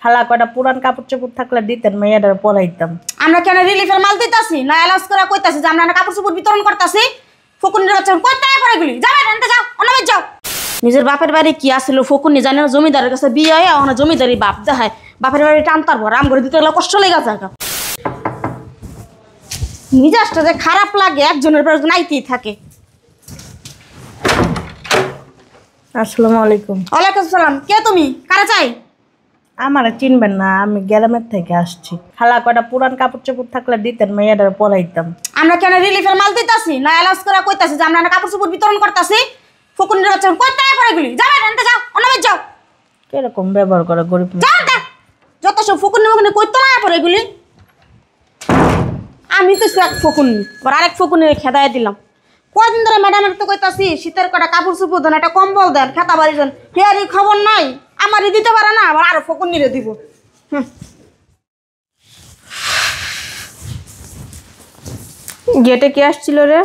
খালা কয়টা পুরান কাপড় চোপড় থাকলে দিতেন, মেয়েটার পরাইতাম। আমরা কেন রিলিফের মাল দিতাছি না এলাজ করে কইতাছি যে আমরা না কাপড় চোপড় বিতরণ করতাছি? ফকুনির বাচ্চা কইতে পড়ে গেলি, যাবে আনতে যাও, অন্যবে যাও। নিজের বাপের বাড়ি কি আসছিল ফকুনি জানে না, জমিদারের কাছে বিয়ে হয় ওখানে জমিদারি বাপ দেখায়, বাপের বাড়ি টানতার ভর আম করে দিতে গেলে কষ্ট লেগে যায়। মিজাজটা যে খারাপ লাগে, একজনের পর একজন আইতেই থাকে। আসসালামু আলাইকুম। ওয়ালাইকুম সালাম। কে তুমি? কারা চাই? আমার চিনবেন না, আমি গ্রামের থেকে আসছি। খালা কয়টা পুরান কাপড় চোপড় থাকলে দিতেন, মেয়েটার পরাইতাম। আমরা কেন রিলিফের মাল দিতাছি না এলাজ করে কইতাছি যে আমরা না কাপড় চোপড় বিতরণ করতাছি? ফকুনির বাচ্চা কইতে পড়ে গেলি, যাবে আনতে যাও, অন্যবে যাও। কিরকম ব্যবহার করে গরিব? যাও না, যত সব ফকুনি মকুনি কইতে না পড়ে গেলি। আমি তো এক ফকুনি, আবার আরেক ফকুনি খেদাই দিলাম। কয়দিন ধরে ম্যাডামের তো কইতাছি শীতের কটা কাপড় চোপড় দেন, একটা কম্বল দেন, খেতা বাড়ি দেন, হেয়ারই খবর নাই। আমারই দিতে পারে না, আবার আরো ফকুনিরে দিব। গেটে কে আসছিল রে?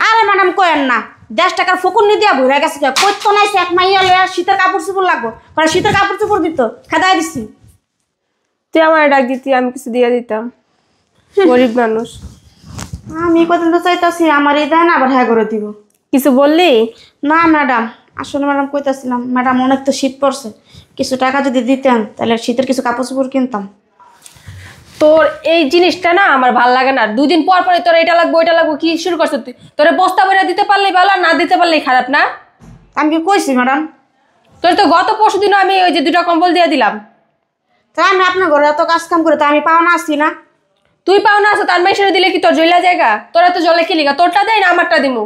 আরে ম্যাডাম কয়েন না, 10 টাকার ফকুনি দিয়া ভরে গেছে। কইতো নাই এক মাইয়া লয়া শীতের কাপড় চোপড় লাগবো, কারণ শীতের কাপড় চোপড় দিত, খেদাই দিছি। তুই আমার ডাক দিতি, আমি কিছু দিয়ে দিতাম। গরিব মানুষ আমি কদিন তো চাইতাছি আমার এই দেয় না, আবার হ্যাঁ করে দিব। কিছু বললি না ম্যাডাম, আসলে ম্যাডাম কইতাছিলাম ম্যাডাম অনেক তো শীত পড়ছে, কিছু টাকা যদি দিতেন তাহলে শীতের কিছু কাপড় চোপড় কিনতাম। তোর এই জিনিসটা না আমার ভাল লাগে না। 2 দিন পর পরে তোর এটা লাগবো ওইটা লাগবো কি শুরু করছিস তুই? তোরে বস্তা ভরে দিতে পারলেই ভালো, না দিতে পারলেই খারাপ না? আমি কি কইছি ম্যাডাম? তোর তো গত পরশু দিনও আমি ওই যে 2টা কম্বল দিয়ে দিলাম। তাই আমি আপনার ঘরে এত কাজ কাম করে তো আমি পাওনা আসছি না। তুই পাও না আছো, তার মেশিনে দিলে কি তোর জ্বলা জায়গা? তোরা তো জলে কি লিগা? তোরটা দেয় না আমারটা দিমু?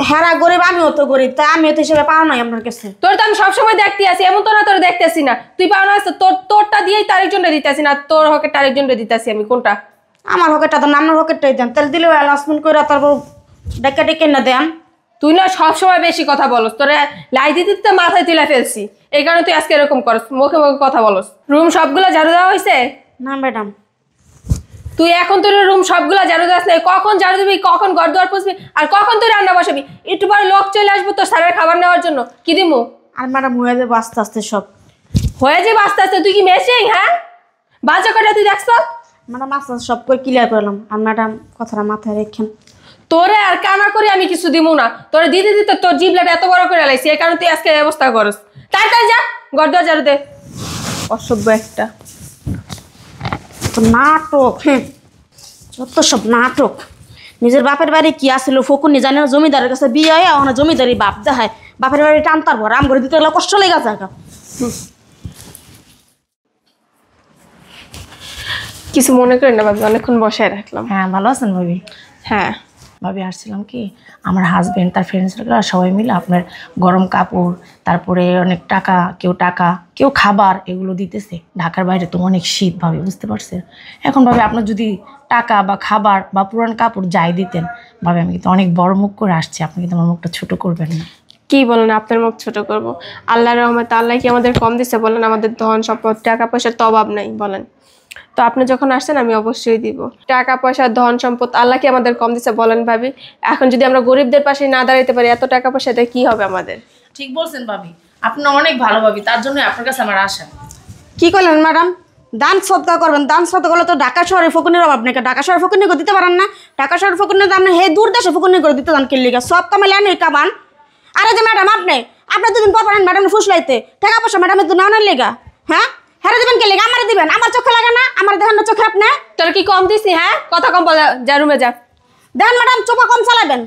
হেরা গরিব, আমিও তো গরিব, তাই আমিও তো হিসেবে পাও নাই আপনার কাছে। তোর তো আমি সবসময় দেখতে আসি, এমন তো না তোর দেখতেছি না। তুই পাও না আছো, তোরটা দিয়েই তার একজনটা দিতেছি না, তোর হকেরটা আরেকজনটা দিতেছি। আমি কোনটা? আমার হকেরটা তো নামের হকেরটাই দেন, তাহলে দিলেও অ্যালাউন্সমেন্ট করে তারপর ডেকে ডেকে না দেন। তুই না সবসময় বেশি কথা বলস, তোরে লাই দিতে দিতে মাথায় তুলে ফেলছি, এই কারণে তুই আজকে এরকম করস, মুখে মুখে কথা বলস। রুম সবগুলা ঝাড়ু দেওয়া হয়েছে? না ম্যাডাম। তুই এখন তোর রুম সবগুলা ঝাড়ু দেওয়াস না, কখন ঝাড়ু দিবি, কখন ঘর দুয়ার পুষবি, আর কখন তুই রান্না বসাবি? একটু পরে লোক চলে আসবো তোর স্যারের খাবার নেওয়ার জন্য, কি দিমু? আর ম্যাডাম হয়ে যাবে আস্তে আস্তে সব। হয়ে যাবে আস্তে আস্তে? তুই কি মেশিং? হ্যাঁ, বাজে কটা তুই দেখছ? ম্যাডাম আস্তে আস্তে সব করে ক্লিয়ার করলাম। আর ম্যাডাম কথাটা মাথায় রেখেন। তোরে আর কানা করে আমি কিছু দিমু না, তোরে দিতে দিতে তোর জিবলাটা এত বড় করে লাইছি, এই কারণে তুই আজকে ব্যবস্থা করস। তাড়াতাড়ি যা, ঘর দুয়ার ঝাড়ু দে। অসভ্য একটা নাটক, যত সব নাটক। নিজের বাপের বাড়ি কি আসছিল ফকুনি জানে না, জমিদারের কাছে বিয়ে হয় ওখানে জমিদারি বাপ দেখায়, বাপের বাড়ি টানতার ভর আম করে দিতে গেলে কষ্ট লেগে যায়। কিছু মনে করেন না ভাবি, অনেকক্ষণ বসায় রাখলাম। হ্যাঁ, ভালো আছেন ভাবি? হ্যাঁ ভাবি, আসছিলাম কি, আমার হাজবেন্ড তার ফ্রেন্ড সার্কেল সবাই মিলে আপনার গরম কাপড়, তারপরে অনেক টাকা, কেউ খাবার এগুলো দিতেছে। ঢাকার বাইরে তো অনেক শীত ভাবি, বুঝতে পারছেন? এখন ভাবি আপনার যদি টাকা বা খাবার বা পুরান কাপড় যাই দিতেন ভাবি, আমি কিন্তু অনেক বড় মুখ করে আসছি, আপনি কিন্তু আমার মুখটা ছোট করবেন না। কি বলেন, আপনার মুখ ছোট করব? আল্লাহর রহমতে আল্লাহ কি আমাদের কম দিছে বলেন? আমাদের ধন সম্পদ টাকা পয়সার তো অভাব নাই বলেন? তো আপনি যখন আসছেন আমি অবশ্যই দিব। টাকা পয়সা ধন সম্পদ আল্লাহ কি আমাদের কম দিছে বলেন ভাবি? এখন যদি আমরা গরিবদের পাশে না দাঁড়াইতে পারি, এত টাকা পয়সা দিয়ে কি হবে আমাদের? ঠিক বলছেন ভাবি, আপনি অনেক ভালো ভাবি, তার জন্য আপনার কাছে আমার আশা। কি করলেন ম্যাডাম? দান সদকা করবেন, দান সদকা করলে তো ঢাকা শহরে ফকুনির অভাব নাকি? ঢাকা শহরে ফকুনি করে দিতে পারেন না? ঢাকা শহরে ফকুনি দাম হে দূর দেশে ফকুনি করে দিতে দান কিনলিগা সব কামাইলেন এই কামান। আরে যে ম্যাডাম আপনি 2 দিন পর পর ম্যাডাম ফুসলাইতে টাকা পয়সা ম্যাডামের তো নাওয়ার লেগা। হ্যাঁ, হ্যাঁ দিবেন কে লেগা? আমার দিবেন, আমার চোখে লাগে না? আমার দেখেন না চোখে আপনি? তোর কি কম দিছি? হ্যাঁ, কথা কম বল, যা রুমে যা। দেখেন ম্যাডাম চোখা কম চালাবেন,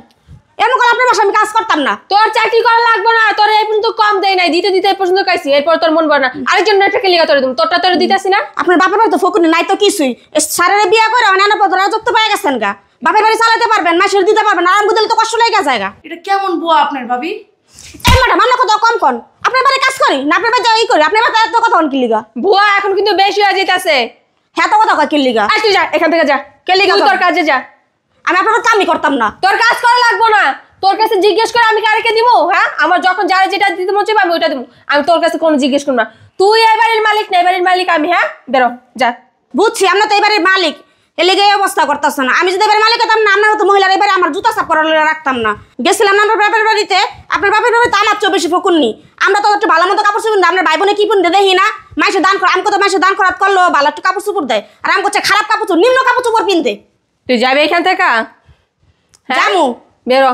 এমন করে আপনার বাসায় আমি কাজ করতাম না। তোর চাকরি করা লাগবে না, তোর এই পর্যন্ত কম দেয় নাই, দিতে দিতে এই পর্যন্ত কাইছি, এরপর তোর মন ভরে না। আরেকজন টাকা লিগা তোর দিম, তোরটা তোর দিতেছি না? আপনার বাপের বাড়ি তো ফকুনি নাই তো কিছুই, সারের বিয়ে করে অনেক রাজত্ব পেয়ে গেছেন গা, বাপের বাড়ি চালাতে পারবেন, মাসের দিতে পারবেন, আরাম বুঝলে তো কষ্ট লেগে যায় গা। এটা কেমন বুয়া আপনার ভাবি? এই ম্যাডাম আমরা কত কম কন, আপনার বাড়ি কাজ করি না আপনার বাড়ি ই করি, আপনার বাড়ি এত কথা কন কিলিগা? ভুয়া এখন কিন্তু বেশি হয়ে যাইতাছে। হ্যাঁ তো কথা কয় কিলিগা? আর তুই যা এখান থেকে, যা কিলিগা তুই তোর কাজে যা। আমি আপনার কামই করতাম না। তোর কাজ করা লাগবো না, তোর কাছে জিজ্ঞেস করে আমি কারকে দিব? হ্যাঁ, আমার যখন যারা যেটা দিতে মন চাইবে আমি ওইটা দিব, আমি তোর কাছে কোনো জিজ্ঞেস করব না। তুই এই বাড়ির মালিক না, এই বাড়ির মালিক আমি। হ্যাঁ, বেরো যা। বুঝছি আমরা তো এই বাড়ির মালিক, এর লেগে এই অবস্থা করতেছে না। আমি যদি এবার মালিক হতাম না, আপনারা তো মহিলার এবারে আমার জুতা সাফ করার রাখতাম না। গেছিলাম না আপনার বাপের বাড়িতে, আপনার বাপের বাড়িতে আমার চেয়ে বেশি ফকুননি। আমরা তো একটু ভালো মতো কাপড় চোপড় দিই, আপনার ভাই বোনে কি পিনতে দেখি না? মাইসে দান করে, আমি তো মাইসে দান করাত করলো ভালো একটু কাপড় চোপড় দেয়, আর আমি করছে খারাপ কাপড় চোপড়, নিম্ন কাপড় চোপড় পিনতে। তুই যাবি এখান থেকে? হ্যাঁ জামু বেরো।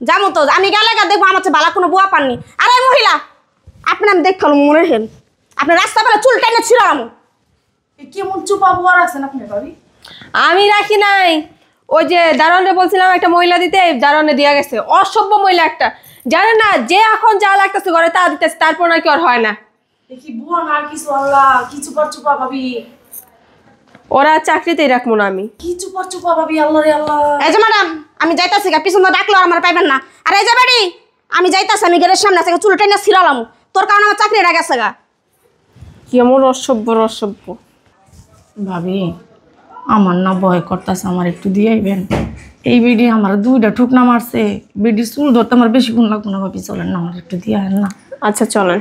জামু তো আমি গেলে দেখবো আমার চেয়ে ভালো কোনো বুয়া পাননি। আরে মহিলা, আপনি আমি দেখালো মনে হেন আপনি রাস্তা বেলা চুল টাইনে ছিলাম। কেমন চুপা বুয়া রাখছেন আপনি ভাবি? আমি রাখি নাই, ওই যে দারোয়ানরে বলছিলাম একটা মহিলা দিতে, দারোয়ানে দিয়া গেছে। অসভ্য মহিলা একটা, জানে না যে এখন যা লাগতেছে ঘরে তা দিতেছে, তারপর নাকি আর হয় না। দেখি বুয়া না কিছু, আল্লাহ কি চুপা চুপা ভাবি, ওরা চাকরিতেই রাখবো না আমি। কি চুপা চুপা ভাবি, আল্লাহ রে আল্লাহ। এই যে ম্যাডাম আমি যাইতাছি গা, পিছন ডাকলো আর আমার পাইবেন না। আর এই যে বাড়ি আমি যাইতাছি, আমি গেটের সামনে আছে চুল টাইনে ছিলাম, তোর কারণে আমার চাকরিটা গেছে গা। কেমন অসভ্য অসভ্য। ভাবি আমার না ভয় করতেছে, আমার একটু দিয়ে আইবেন। এই বিডি আমার 2টা ঠুকনা মারছে, বিডির চুল ধরতে আমার বেশিক্ষণ লাগবে না ভাবি, চলেন না আমার একটু দিয়ে আইন না। আচ্ছা চলেন।